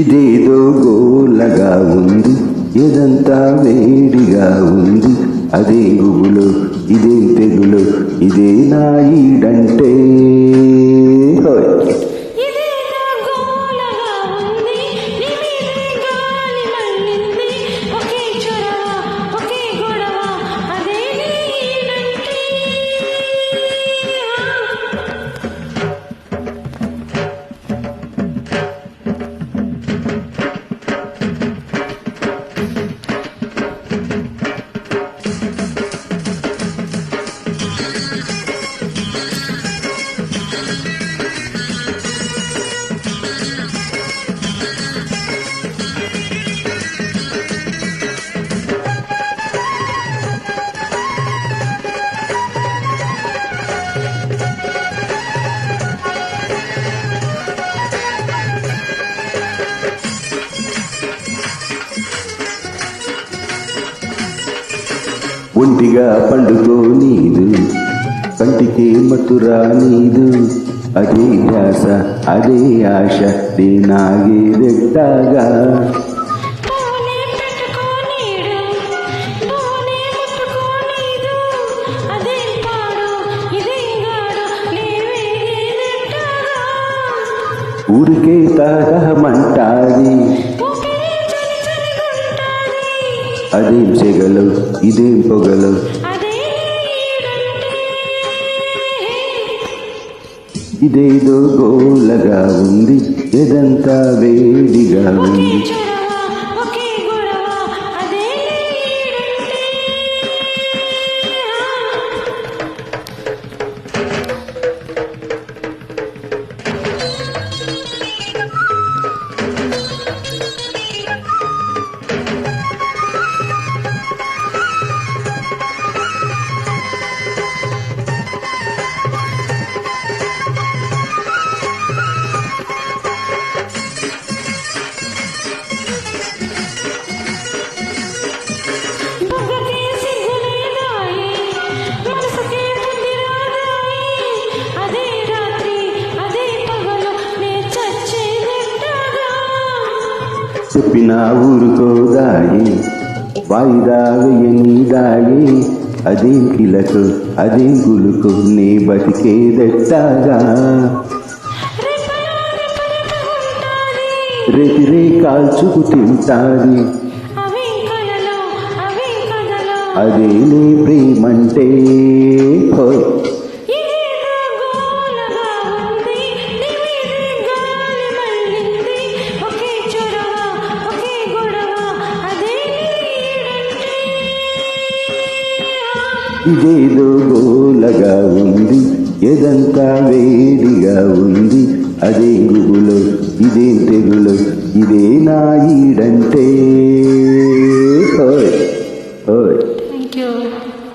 ఇదేదో గోలగా ఉంది, ఎదంతా వేడిగా ఉంది. అదే గుబులు, ఇదే తెగులు, ఇదే నా ఈడంటే. ఒంటిగా పండుతో నీదు, కంటికి మతురా నీదు. అదే ధ్యాస, అదే ఆశ, నాగేదెట్టాగా. ఊరికే తాగమంటాది, అదేం చెగలు, ఇదేం పొగలు. ఇదేదో గోలగా ఉంది, ఎదంతా వేడిగా ఉంది. చెప్పిన ఊరుకోదాయి, వాయిదా వేయనీదాయి. అదేం కిలకు, అదేం గులుకు, నీ బతికేదెట్టాగా. రేతిరే కాల్చుకు తింటాది, అదే నీ ప్రేమంటే. హోయ్ ఇదేదో గోలగా ఉంది, ఎదంతా వేడిగా ఉంది. అదే గుబులు, ఇదే తెగులు, ఇదే నా ఈడంటే. Thank you.